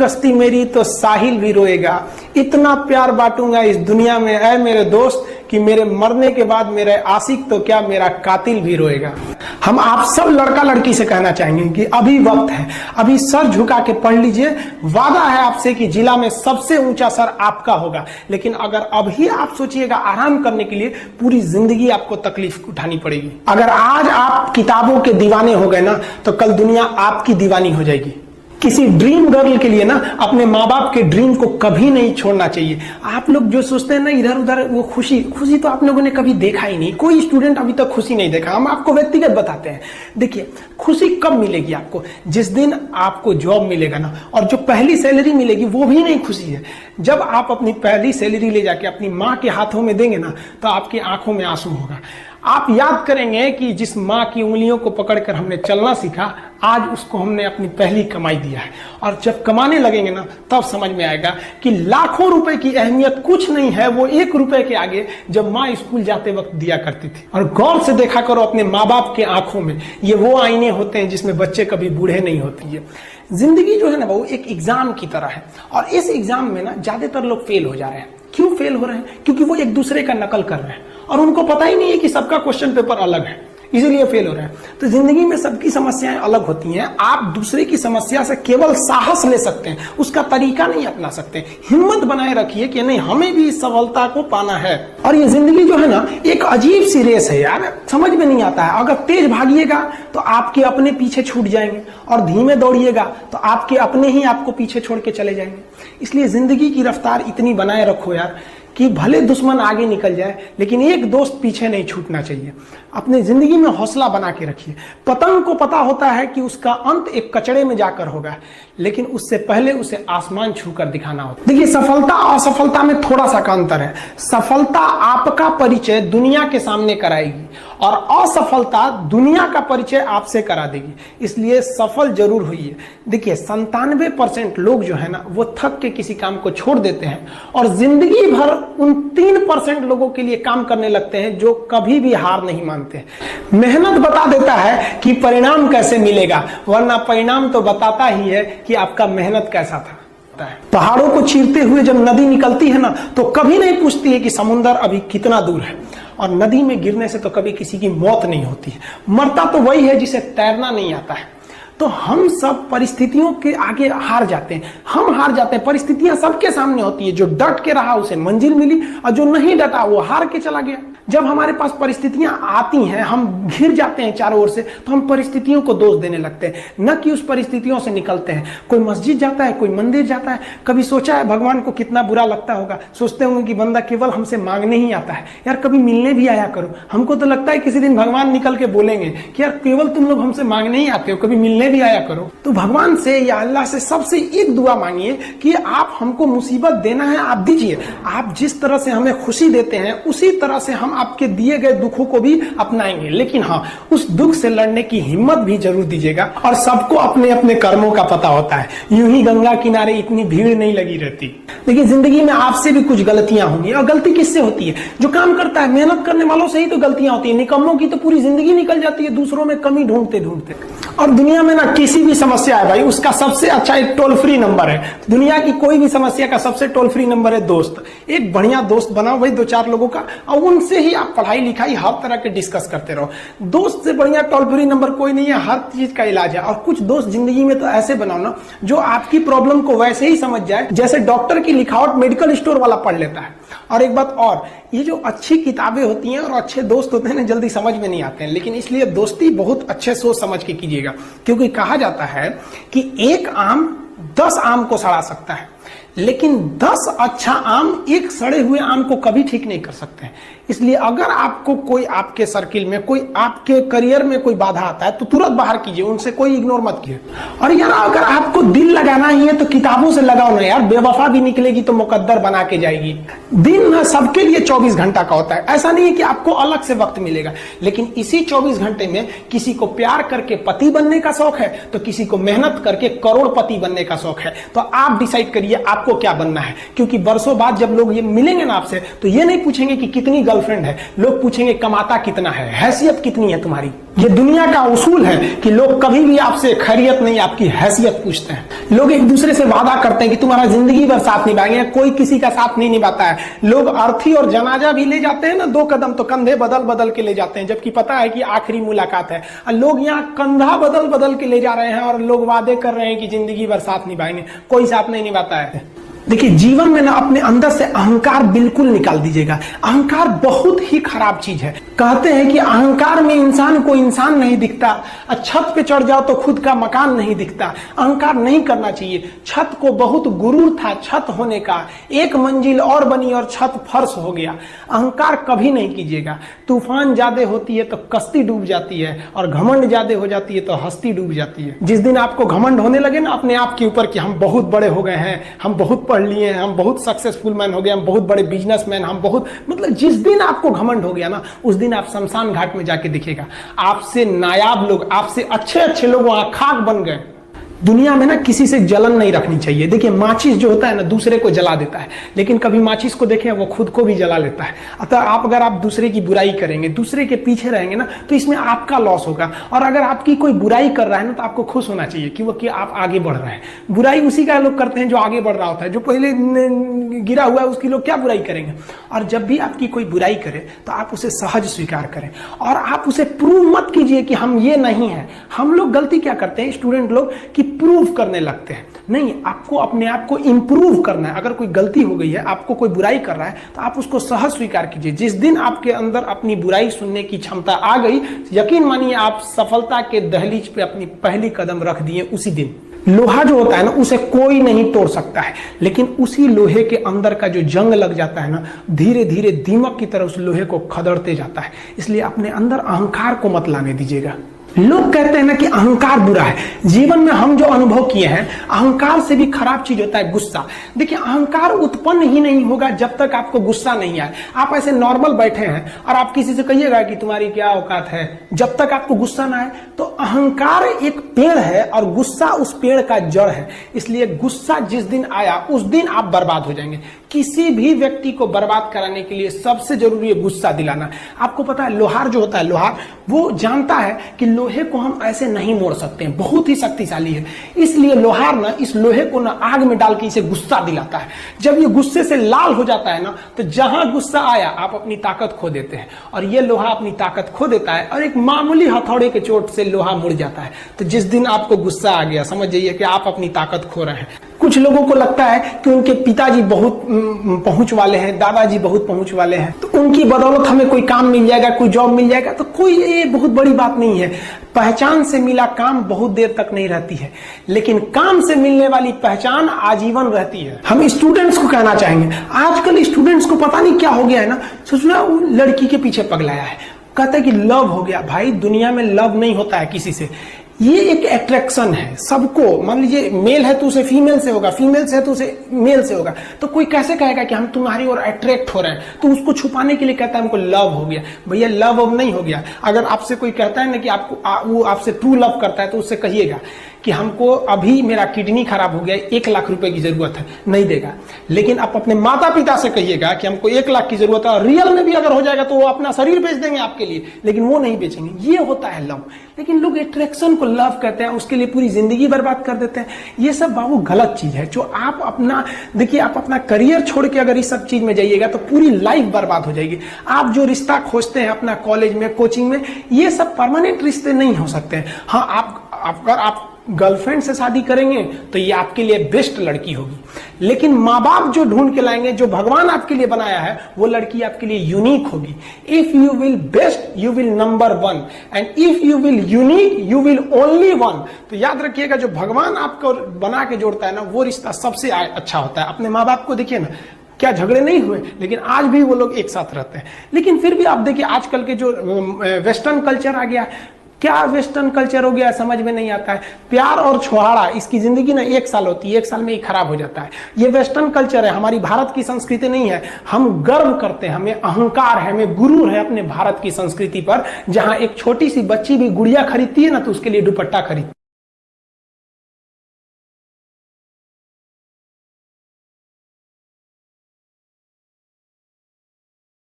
कश्ती मेरी तो साहिल भी रोएगा, इतना प्यार बांटूंगा इस दुनिया में ऐ मेरे दोस्त कि मेरे मरने के बाद मेरे आशिक तो क्या मेरा कातिल भी रोएगा। हम आप सब लड़का लड़की से कहना चाहेंगे कि अभी वक्त है, अभी सर झुका के पढ़ लीजिए। वादा है आपसे कि जिला में सबसे ऊंचा सर आपका होगा, लेकिन अगर अभी आप सोचिएगा आराम करने के लिए, पूरी जिंदगी आपको तकलीफ उठानी पड़ेगी। अगर आज आप किताबों के दीवाने हो गए ना, तो कल दुनिया आपकी दीवानी हो जाएगी। किसी ड्रीम गर्ल के लिए ना अपने माँ बाप के ड्रीम को कभी नहीं छोड़ना चाहिए। आप लोग जो सोचते हैं ना इधर उधर, वो खुशी तो आप लोगों ने कभी देखा ही नहीं। कोई स्टूडेंट अभी तक खुशी नहीं देखा। हम आपको व्यक्तिगत बताते हैं। देखिए, खुशी कब मिलेगी आपको? जिस दिन आपको जॉब मिलेगा ना, और जो पहली सैलरी मिलेगी वो भी नहीं खुशी है। जब आप अपनी पहली सैलरी ले जाके अपनी माँ के हाथों में देंगे ना, तो आपकी आंखों में आंसू होगा। आप याद करेंगे कि जिस माँ की उंगलियों को पकड़कर हमने चलना सीखा, आज उसको हमने अपनी पहली कमाई दिया है। और जब कमाने लगेंगे ना, तब समझ में आएगा कि लाखों रुपए की अहमियत कुछ नहीं है, वो 1 रुपए के आगे जब माँ स्कूल जाते वक्त दिया करती थी। और गौर से देखा करो अपने माँ बाप के आंखों में, ये वो आईने होते हैं जिसमें बच्चे कभी बूढ़े नहीं होते हैं। जिंदगी जो है ना वो एक एग्जाम की तरह है, और इस एग्जाम में ना ज्यादातर लोग फेल हो जा रहे हैं। क्यों फेल हो रहे हैं? क्योंकि वो एक दूसरे का नकल कर रहे हैं और उनको पता ही नहीं है कि सबका क्वेश्चन पेपर अलग है, इसीलिए फेल हो रहे हैं। तो जिंदगी में सबकी समस्याएं अलग होती हैं। आप दूसरे की समस्या से केवल साहस ले सकते हैं, उसका तरीका नहीं अपना सकते। हिम्मत बनाए रखिए कि नहीं, हमें भी इस सफलता को पाना है। और ये जिंदगी जो है ना एक अजीब सी रेस है यार, समझ में नहीं आता है। अगर तेज भागिएगा तो आपके अपने पीछे छूट जाएंगे, और धीमे दौड़िएगा तो आपके अपने ही आपको पीछे छोड़ के चले जाएंगे। इसलिए जिंदगी की रफ्तार इतनी बनाए रखो यार कि भले दुश्मन आगे निकल जाए, लेकिन एक दोस्त पीछे नहीं छूटना चाहिए। अपने जिंदगी में हौसला बना के रखिए। पतंग को पता होता है कि उसका अंत एक कचड़े में जाकर होगा, लेकिन उससे पहले उसे आसमान छूकर दिखाना होता है। देखिए, सफलता और असफलता में थोड़ा सा का अंतर है। सफलता आपका परिचय दुनिया के सामने कराएगी, और असफलता दुनिया का परिचय आपसे करा देगी। इसलिए सफल जरूर होइए। देखिए, 97% लोग जो है ना वो थक के किसी काम को छोड़ देते हैं, और जिंदगी भर उन 3% लोगों के लिए काम करने लगते हैं जो कभी भी हार नहीं मानते। मेहनत बता देता है कि परिणाम कैसे मिलेगा, वरना परिणाम तो बताता ही है कि आपका मेहनत कैसा था। पहाड़ों को चीरते हुए जब नदी निकलती है ना, तो कभी नहीं पूछती है कि समुद्र अभी कितना दूर है। और नदी में गिरने से तो कभी किसी की मौत नहीं होती है, मरता तो वही है जिसे तैरना नहीं आता है। तो हम सब परिस्थितियों के आगे हार जाते हैं। हम हार जाते हैं, परिस्थितियां सबके सामने होती है। जो डट के रहा उसे मंजिल मिली, और जो नहीं डटा वो हार के चला गया। जब हमारे पास परिस्थितियां आती हैं, हम घिर जाते हैं चारों ओर से, तो हम परिस्थितियों को दोष देने लगते हैं, न कि उस परिस्थितियों से निकलते हैं। कोई मस्जिद जाता है, कोई मंदिर जाता है, कभी सोचा है भगवान को कितना बुरा लगता होगा? सोचते होंगे कि बंदा केवल हमसे मांगने ही आता है, यार कभी मिलने भी आया करो। हमको तो लगता है किसी दिन भगवान निकल के बोलेंगे कि यार केवल तुम लोग हमसे मांगने ही आते हो, कभी मिलने भी आया करो। तो भगवान से या अल्लाह से सबसे एक दुआ मांगिए कि आप हमको मुसीबत देना है, आप दीजिए। आप जिस तरह से हमें खुशी देते हैं, उसी तरह से हम आपके दिए गए दुखों को भी अपनाएंगे। लेकिन हाँ, उस दुख से लड़ने की हिम्मत भी जरूर दीजिएगा। और सबको अपने अपने कर्मों का पता होता है, यूं ही गंगा किनारे इतनी भीड़ नहीं लगी रहती। देखिए, जिंदगी में आपसे भी कुछ गलतियां होंगी, और गलती किससे होती है? जो काम करता है, मेहनत करने वालों से ही तो गलतियां होती है। निकम्मों की तो पूरी जिंदगी निकल जाती है दूसरों में कमी ढूंढते ढूंढते। और दुनिया में ना किसी भी समस्या है भाई, उसका सबसे अच्छा एक टोल फ्री नंबर है। दुनिया की कोई भी समस्या का सबसे टोल फ्री नंबर है दोस्त। एक बढ़िया दोस्त बनाओ भाई, 2-4 लोगों का, और उनसे ही आप पढ़ाई लिखाई हर तरह के डिस्कस करते रहो। दोस्त से बढ़िया टोल फ्री नंबर कोई नहीं है, हर चीज का इलाज है। और कुछ दोस्त जिंदगी में तो ऐसे बनाओ ना जो आपकी प्रॉब्लम को वैसे ही समझ जाए जैसे डॉक्टर की लिखावट मेडिकल स्टोर वाला पढ़ लेता है। और एक बात और, ये जो अच्छी किताबें होती हैं और अच्छे दोस्त होते हैं ना, जल्दी समझ में नहीं आते हैं। लेकिन इसलिए दोस्ती बहुत अच्छे सोच समझ के कीजिएगा, क्योंकि कहा जाता है कि एक आम 10 आम को सड़ा सकता है, लेकिन 10 अच्छा आम एक सड़े हुए आम को कभी ठीक नहीं कर सकते हैं। इसलिए अगर आपको कोई आपके सर्किल में, कोई आपके करियर में कोई बाधा आता है तो तुरंत बाहर कीजिए, उनसे कोई इग्नोर मत कीजिए। और यार अगर आपको दिल लगाना ही है तो किताबों से लगाओ ना यार, बेवफा भी निकलेगी तो मुकद्दर बना के जाएगी। दिन ना सबके लिए 24 घंटा का होता है, ऐसा नहीं है कि आपको अलग से वक्त मिलेगा। लेकिन इसी 24 घंटे में किसी को प्यार करके पति बनने का शौक है, तो किसी को मेहनत करके करोड़पति बनने का शौक है। तो आप डिसाइड करिए आपको क्या बनना है, क्योंकि बरसों बाद जब लोग ये मिलेंगे ना आपसे, तो ये नहीं पूछेंगे कि कितनी गर्लफ्रेंड है, लोग पूछेंगे कमाता कितना है, हैसियत कितनी है तुम्हारी। ये दुनिया का उसूल है कि लोग कभी भी आपसे खैरियत नहीं, आपकी हैसियत पूछते हैं। लोग एक दूसरे से वादा करते हैं कि तुम्हारा जिंदगी भर साथ निभाएंगे, कोई किसी का साथ नहीं निभाता है। लोग अर्थी और जनाजा भी ले जाते हैं ना 2 कदम, तो कंधे बदल बदल के ले जाते हैं, जबकि पता है कि आखिरी मुलाकात है। लोग यहाँ कंधा बदल बदल के ले जा रहे हैं और लोग वादे कर रहे हैं कि जिंदगी भर साथ निभाएंगे, कोई साथ नहीं निभाता है। देखिए, जीवन में ना अपने अंदर से अहंकार बिल्कुल निकाल दीजिएगा। अहंकार बहुत ही खराब चीज है। कहते हैं कि अहंकार में इंसान को इंसान नहीं दिखता, छत पे चढ़ जाओ तो खुद का मकान नहीं दिखता। अहंकार नहीं करना चाहिए। छत को बहुत गुरूर था छत होने का, 1 मंजिल और बनी और छत फर्श हो गया। अहंकार कभी नहीं कीजिएगा। तूफान ज्यादा होती है तो कश्ती डूब जाती है, और घमंड ज्यादा हो जाती है तो हस्ती डूब जाती है। जिस दिन आपको घमंड होने लगे ना अपने आप के ऊपर कि हम बहुत बड़े हो गए हैं, हम बहुत पढ़ लिए हैं, हम बहुत सक्सेसफुल मैन हो गए, हम बहुत बड़े बिजनेसमैन, हम बहुत, मतलब जिस दिन आपको घमंड हो गया ना, उस दिन आप शमशान घाट में जाके दिखेगा आपसे नायाब लोग, आपसे अच्छे अच्छे लोग वहां खाक बन गए। दुनिया में ना किसी से जलन नहीं रखनी चाहिए। देखिए, माचिस जो होता है ना दूसरे को जला देता है, लेकिन कभी माचिस को देखें वो खुद को भी जला लेता है। अतः अगर आप दूसरे की बुराई करेंगे, दूसरे के पीछे रहेंगे ना, तो इसमें आपका लॉस होगा। और अगर आपकी कोई बुराई कर रहा है ना, तो आपको खुश होना चाहिए कि आप आगे बढ़ रहे हैं। बुराई उसी का लोग करते हैं जो आगे बढ़ रहा होता है। जो पहले गिरा हुआ है उसकी लोग क्या बुराई करेंगे। और जब भी आपकी कोई बुराई करे तो आप उसे सहज स्वीकार करें, और आप उसे प्रूव मत कीजिए कि हम ये नहीं है। हम लोग गलती क्या करते हैं स्टूडेंट लोग, कि प्रूव करने लगते हैं। नहीं, आपको अपने आप को इंप्रूव करना है। अगर कोई गलती हो गई है, आपको कोई बुराई कर रहा है, तो आप उसको सहज स्वीकार कीजिए। जिस दिन आपके अंदर अपनी बुराई सुनने की क्षमता आ गई, यकीन मानिए आप सफलता के दहलीज पे अपनी पहली कदम रख दिए उसी दिन। लोहा जो होता है ना, उसे कोई नहीं तोड़ सकता है, लेकिन उसी लोहे के अंदर का जो जंग लग जाता है ना, धीरे धीरे दीमक की तरह उस लोहे को खदड़ते जाता है। इसलिए अपने अंदर अहंकार को मत लाने दीजिएगा। लोग कहते हैं ना कि अहंकार बुरा है। जीवन में हम जो अनुभव किए हैं, अहंकार से भी खराब चीज होता है गुस्सा। देखिए, अहंकार उत्पन्न ही नहीं होगा जब तक आपको गुस्सा नहीं आए। आप ऐसे नॉर्मल बैठे हैं और आप किसी से कहिएगा कि तुम्हारी क्या औकात है, जब तक आपको गुस्सा ना आए। तो अहंकार एक पेड़ है और गुस्सा उस पेड़ का जड़ है। इसलिए गुस्सा जिस दिन आया उस दिन आप बर्बाद हो जाएंगे। किसी भी व्यक्ति को बर्बाद कराने के लिए सबसे जरूरी है गुस्सा दिलाना। आपको पता है, लोहार जो होता है, लोहार वो जानता है कि लोहे को हम ऐसे नहीं मोड़ सकते हैं, बहुत ही शक्तिशाली है। इसलिए लोहार ना इस लोहे को ना आग में डाल के इसे गुस्सा दिलाता है। जब ये गुस्से से लाल हो जाता है ना, तो जहां गुस्सा आया आप अपनी ताकत खो देते हैं, और ये लोहा अपनी ताकत खो देता है, और एक मामूली हथौड़े के चोट से लोहा मुड़ जाता है। तो जिस दिन आपको गुस्सा आ गया, समझ जाइए कि आप अपनी ताकत खो रहे हैं। कुछ लोगों को लगता है कि उनके पिताजी बहुत पहुंच वाले हैं, दादाजी बहुत पहुंच वाले हैं, तो उनकी बदौलत हमें कोई काम मिल जाएगा, कोई जॉब मिल जाएगा। तो कोई ये बहुत बड़ी बात नहीं है। पहचान से मिला काम बहुत देर तक नहीं रहती है, लेकिन काम से मिलने वाली पहचान आजीवन रहती है। हम स्टूडेंट्स को कहना चाहेंगे, आजकल स्टूडेंट्स को पता नहीं क्या हो गया है ना, सोचना लड़की के पीछे पगलाया है, कहता है कि लव हो गया। भाई, दुनिया में लव नहीं होता है किसी से। ये एक अट्रैक्शन है सबको। मान लीजिए मेल है तो उसे फीमेल से होगा, फीमेल से है तो उसे मेल से होगा। तो कोई कैसे कहेगा कि हम तुम्हारी ओर अट्रैक्ट हो रहे हैं, तो उसको छुपाने के लिए कहता है हमको लव हो गया। भैया, लव अब नहीं हो गया। अगर आपसे कोई कहता है ना कि वो आपसे ट्रू लव करता है, तो उससे कहिएगा कि हमको अभी मेरा किडनी खराब हो गया, 1 लाख रुपए की जरूरत है, नहीं देगा। लेकिन आप अपने माता पिता से कहिएगा कि हमको 1 लाख की जरूरत है, और रियल में भी अगर हो जाएगा तो वो अपना शरीर बेच देंगे आपके लिए, लेकिन वो नहीं बेचेंगे। ये होता है लव। लेकिन लोग अट्रैक्शन को लव कहते हैं, उसके लिए पूरी जिंदगी बर्बाद कर देते हैं। ये सब बाबू गलत चीज है। जो आप अपना, देखिए, आप अपना करियर छोड़ के अगर इस सब चीज में जाइएगा तो पूरी लाइफ बर्बाद हो जाएगी। आप जो रिश्ता खोजते हैं अपना कॉलेज में, कोचिंग में, ये सब परमानेंट रिश्ते नहीं हो सकते हैं। हाँ, अगर आप गर्लफ्रेंड से शादी करेंगे तो ये आपके लिए बेस्ट लड़की होगी, लेकिन माँ बाप जो ढूंढ के लाएंगे, जो भगवान आपके लिए बनाया है, वो लड़की आपके लिए यूनिक होगी। If you will best you will number 1, and if you will unique you will only 1। तो याद रखिएगा, जो भगवान आपको बना के जोड़ता है ना, वो रिश्ता सबसे अच्छा होता है। अपने माँ बाप को देखिए ना, क्या झगड़े नहीं हुए, लेकिन आज भी वो लोग एक साथ रहते हैं। लेकिन फिर भी आप देखिए, आजकल के जो वेस्टर्न कल्चर आ गया, क्या वेस्टर्न कल्चर हो गया समझ में नहीं आता है। प्यार और छोहाड़ा, इसकी जिंदगी ना 1 साल होती है, 1 साल में ही खराब हो जाता है। ये वेस्टर्न कल्चर है, हमारी भारत की संस्कृति नहीं है। हम गर्व करते हैं, हमें अहंकार है, हमें गुरूर है अपने भारत की संस्कृति पर। जहां एक छोटी सी बच्ची भी गुड़िया खरीदती है ना, तो उसके लिए दुपट्टा खरीदती है।